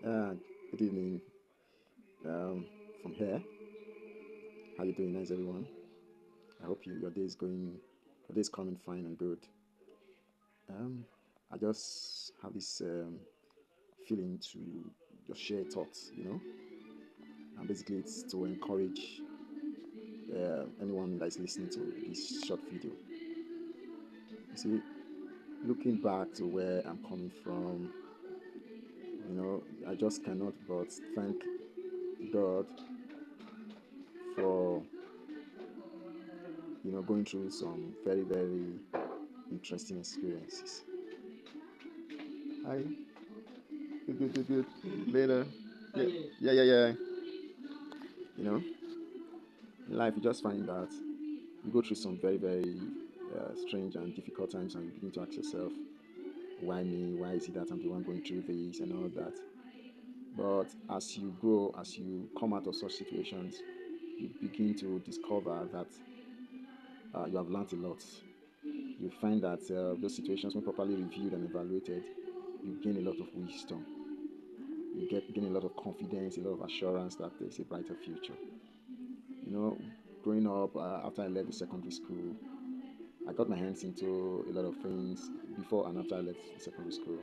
Uh, Good evening um, from here. How you doing? Nice everyone. I hope your day is coming fine and good. Um, I just have this feeling to just share thoughts, and basically it's to encourage anyone that is listening to this short video. You see, looking back to where I'm coming from, I just cannot but thank God for going through some very very interesting experiences. Hi. Good, good, good, good. Later. Yeah, yeah, yeah, yeah. You know, in life, you just find that you go through some very, very strange and difficult times, and you begin to ask yourself, why me? Why is it that I'm the one going through this and all that? But as you grow, as you come out of such situations, you begin to discover that you have learned a lot. You find that those situations, when properly reviewed and evaluated, you gain a lot of wisdom. You gain a lot of confidence, a lot of assurance that there's a brighter future. You know, growing up after I left the secondary school, I got my hands into a lot of things before and after I left the secondary school.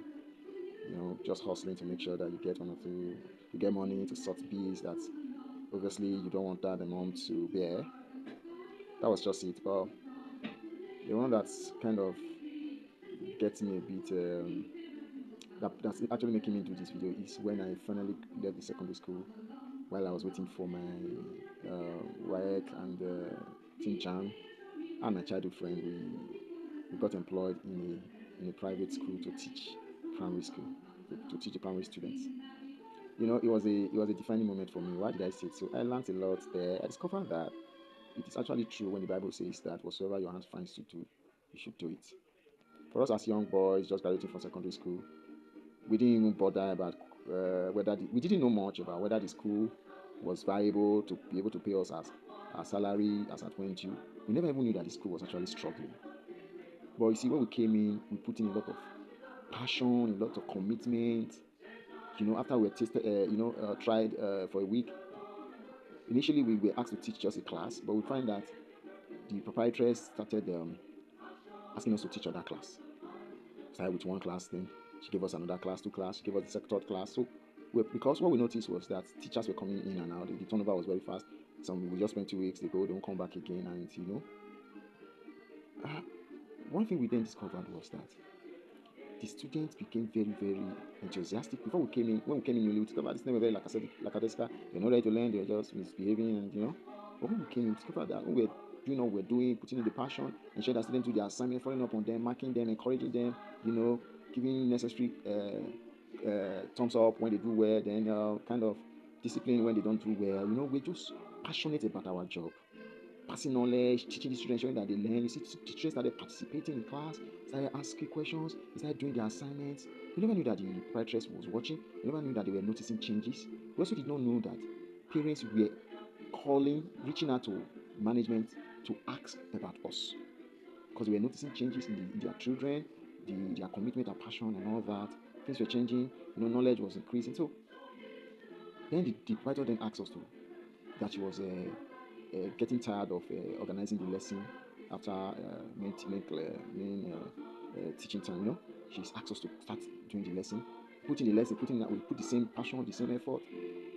Just hustling to make sure that you get one or two, you get money to sort bills that obviously you don't want dad and mom to bear. That was just it. But the one that's kind of gets me a bit, that's actually making me do this video is when I finally left the secondary school while I was waiting for my work and Jam and my childhood friend. We got employed in a private school to teach primary school, to teach the primary students. It was a defining moment for me. Why did I say it? So I learned a lot there. I discovered that it is actually true when the Bible says that whatsoever your hand finds to do, you should do it. For us as young boys just graduating from secondary school, we didn't even bother about we didn't know much about whether the school was viable to be able to pay us as our salary as at when due. We never even knew that the school was actually struggling. But you see, when we came in, we put in a lot of passion, a lot of commitment. After we tasted, tried for a week, initially we were asked to teach just a class, but we find that the proprietress started asking us to teach other class. Started with one class, then she gave us another class, two class, she gave us the second, third class. So, because what we noticed was that teachers were coming in and out, the turnover was very fast. Some we just spent 2 weeks, they go, don't come back again, and uh, one thing we then discovered was that the students became very, very enthusiastic. Before we came in, when we came in, we discovered this never very, like I said, like I said, they're not ready to learn, they're just misbehaving, and. But when we came in, we discovered that when we're doing what we're doing, putting in the passion, ensure that students do their assignment, following up on them, marking them, encouraging them, giving necessary thumbs up when they do well, then kind of discipline when they don't do well. We're just passionate about our job, passing knowledge, teaching the students, showing that they learn. You see, the students started participating in class, started asking questions, they started doing their assignments. We never knew that the proprietress was watching. We never knew that they were noticing changes. We also did not know that parents were calling, reaching out to management to ask about us because we were noticing changes in their children, their commitment and passion and all that. Things were changing. Knowledge was increasing. So then the proprietor then asked us to that she was getting tired of organizing the lesson after teaching time. She's asked us to start doing the lesson, putting the lesson, putting that we put the same passion, the same effort,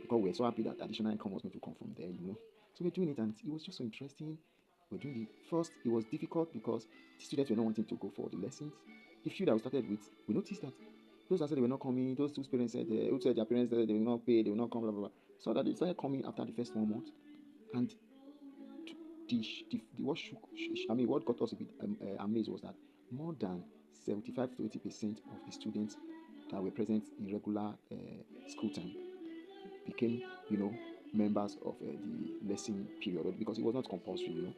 because we're so happy that additional income was going to come from there. So we're doing it, and it was just so interesting. We're doing it first. It was difficult because the students were not wanting to go for the lessons. The few that we started with, we noticed that those that said they were not coming, those two parents said who said their parents said they will not pay, they will not come, blah blah blah. So that they started coming after the first 1 month, and what got us a bit amazed was that more than 75 to 80% of the students that were present in regular school time became, members of the lesson period because it was not compulsory.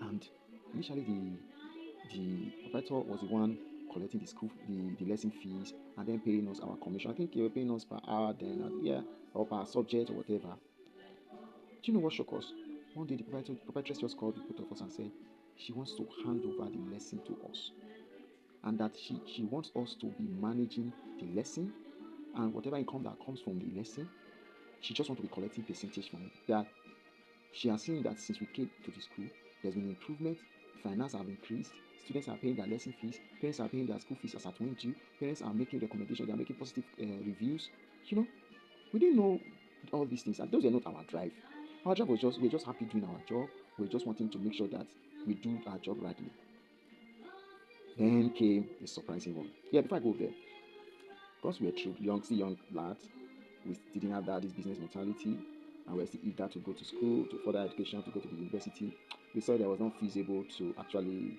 And initially, the operator was the one collecting the lesson fees and then paying us our commission. I think they were paying us per hour, then yeah, or per subject or whatever. Do you know what shocked us? One day, the proprietress just called the both of us and said she wants to hand over the lesson to us, and that she wants us to be managing the lesson, and whatever income that comes from the lesson, she just want to be collecting percentage from it. That she has seen that since we came to the school, there's been improvement, finance have increased, students are paying their lesson fees, parents are paying their school fees as at when due, parents are making recommendations, they are making positive reviews. You know, we didn't know all these things, and those are not our drive. Our job was just, we're just happy doing our job. We're just wanting to make sure that we do our job rightly. Then came the surprising one. Yeah, before I go there, because we're true young, still young lads, we didn't have this business mentality, and we're still eager to go to school, to further education, to go to the university. We saw that it was not feasible to actually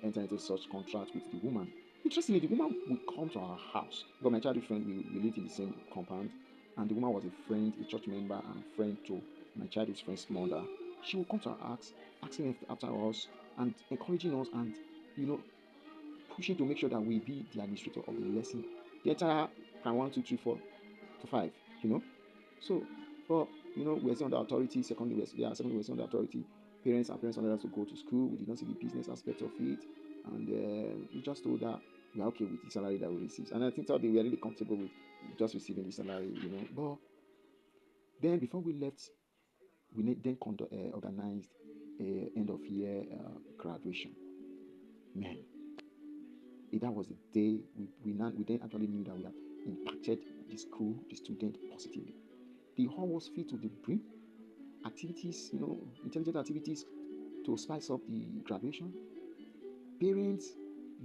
enter into such contract with the woman. Interestingly, the woman would come to our house. Because my childhood friend, we lived in the same compound, and the woman was a friend, a church member, and friend to my childhood friend's mother. She would come to our house, asking after us, and encouraging us, and you know, pushing to make sure that we be the administrator of the lesson. The entire plan 1, 2, 3, 4 to 5, you know. So, but we're still under authority. Secondly, we're still under authority. Our parents wanted us to go to school. We did not see the business aspect of it, and we just told that we are okay with the salary that we receive. And I think thought they were really comfortable with just receiving the salary. But then before we left, we then organized a end of year graduation. Man, that was the day we then actually knew that we had impacted the school, the student positively. The hall was filled to the brim. Activities, intelligent activities to spice up the graduation. Parents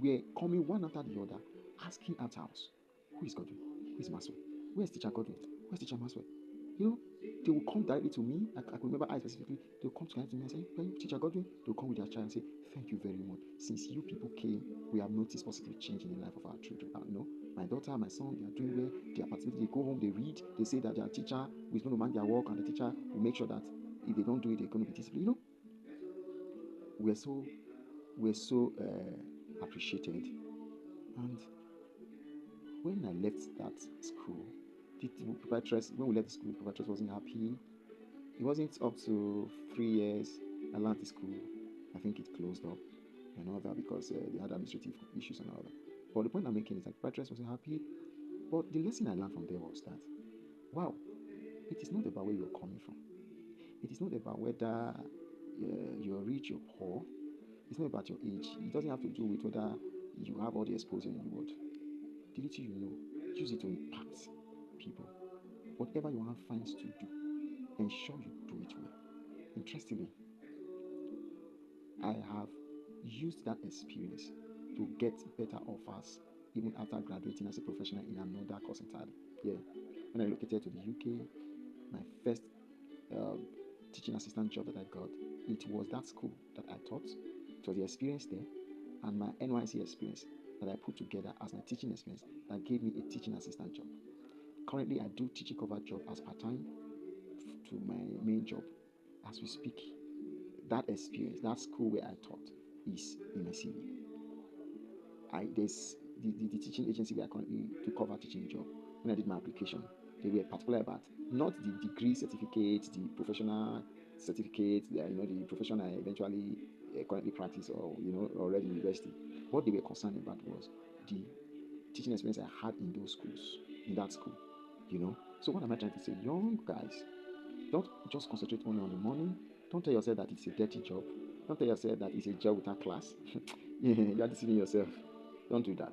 were coming one after the other, asking at house, who is Godwin? Who is Maswell? Where's teacher Godwin? Where's teacher Maswell? You know, they will come directly to me. I can remember I specifically, they will come to me and say, "Are you teacher Godwin?" They will come with their child and say, "Thank you very much. Since you people came, we have noticed positive change in the life of our children." My daughter, my son, they are doing well. They are participating. They go home, they read. They say that their teacher is going to mind their work, and the teacher will make sure that if they don't do it, they're going to be disciplined. We're so appreciated. And when I left that school, when we left the school, the proprietress wasn't happy. It wasn't up to 3 years. I left the school. I think it closed up and all that because they had administrative issues and all that. But the point I'm making is that the proprietress wasn't happy. But the lesson I learned from there was that, wow, it is not about where you're coming from. It is not about whether you're rich or poor. It's not about your age. It doesn't have to do with whether you have all the exposure in the world. The little you know, use it to impact people. Whatever your hand finds to do, ensure you do it well. Interestingly, I have used that experience to get better offers even after graduating as a professional in another course entirely. Yeah. When I relocated to the UK, my first um, teaching assistant job that I got, it was that school that I taught. It was the experience there and my NYC experience that I put together as my teaching experience that gave me a teaching assistant job. Currently, I do teaching cover job as part-time to my main job as we speak. That experience, that school where I taught, is in my CV. There's the teaching agency where I currently to cover teaching job. When I did my application, they were particular about not the degree certificate, the professional certificate, the profession I eventually currently practice or read in university. What they were concerned about was the teaching experience I had in those schools, in that school. So what am I trying to say? Young guys, don't just concentrate only on the money. Don't tell yourself that it's a dirty job. Don't tell yourself that it's a job without class. You're deceiving yourself. Don't do that.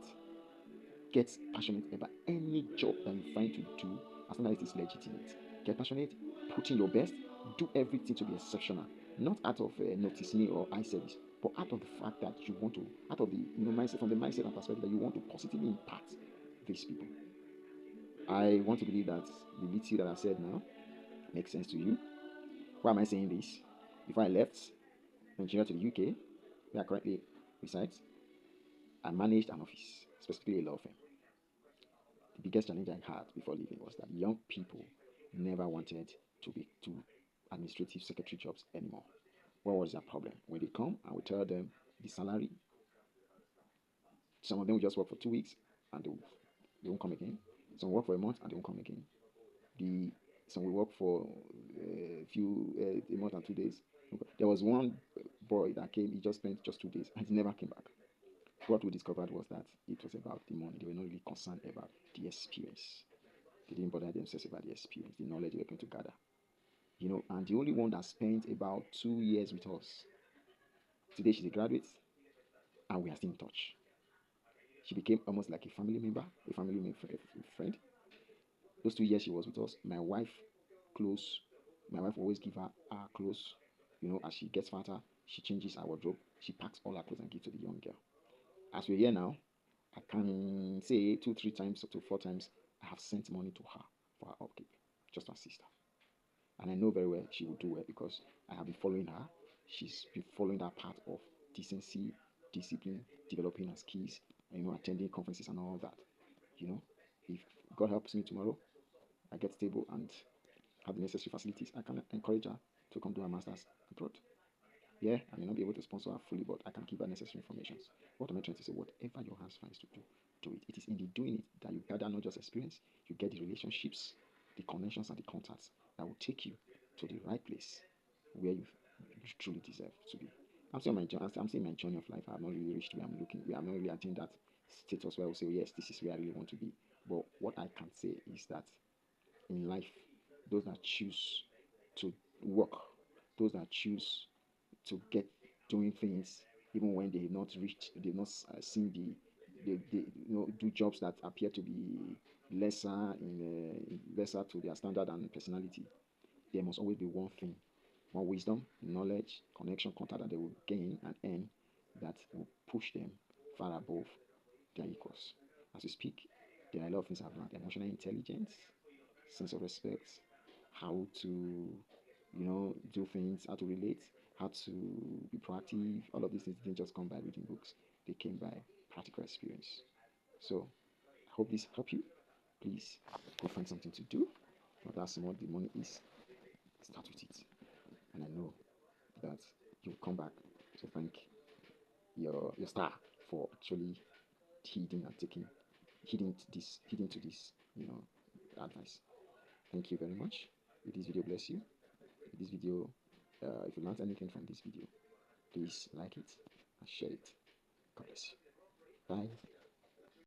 Get passionate about any job that you find to do as long as it is legitimate. Get passionate, put in your best, do everything to be exceptional. Not out of noticing or eye service, but out of the fact that you want to, out of the mindset, from the mindset and perspective that you want to positively impact these people. I want to believe that the little that I said now makes sense to you. Why am I saying this? Before I left Nigeria to the UK, where I currently reside, I managed an office, specifically a law firm. The biggest challenge I had before leaving was that young people never wanted to be to administrative secretary jobs anymore. What was their problem? When they come, I would tell them the salary. Some of them will just work for 2 weeks and they won't come again. Some work for a month and they won't come again. Some will work for a month and 2 days. There was one boy that came. He just spent just 2 days and he never came back. What we discovered was that it was about the money. They were not really concerned about the experience. They didn't bother themselves about the experience, the knowledge they were going to gather. And the only one that spent about 2 years with us. Today she's a graduate, and we are still in touch. She became almost like a family member, a friend. Those 2 years she was with us, clothes, my wife always give her clothes. As she gets fatter, she changes her wardrobe. She packs all her clothes and gives to the young girl. As we're here now, I can say 2, 3 times to 4 times I have sent money to her for her upkeep, just to assist her. And I know very well she will do well because I have been following her. She's been following that path of decency, discipline, developing her skills, attending conferences and all that. If God helps me tomorrow, I get stable and have the necessary facilities, I can encourage her to come do her master's abroad. Yeah, I may not be able to sponsor her fully, but I can give her necessary information. What am I trying to say? Whatever your hands finds to do, do it. It is in the doing it that you gather not just experience, you get the relationships, the connections, and the contacts that will take you to the right place where you truly deserve to be. I'm still in my journey of life. I have not really reached where I'm looking. We have not really attained that status where I will say, yes, this is where I really want to be. But what I can say is that in life, those that choose to work, those that choose to get doing things even when they've not seen do jobs that appear to be lesser to their standard and personality. There must always be one thing, one wisdom, knowledge, connection, contact that they will gain and earn that will push them far above their equals. As we speak, there are a lot of things I've learned: emotional intelligence, sense of respect, how to, do things, how to relate, how to be proactive. All of these things didn't just come by reading books; they came by practical experience. So I hope this helped you. Please go find something to do. Not that small the money is. Start with it, and I know that you'll come back to thank your star for actually heeding and heeding to this, advice. Thank you very much. If this video bless you, this video, if you learned anything from this video, please like it and share it. God bless you. Bye.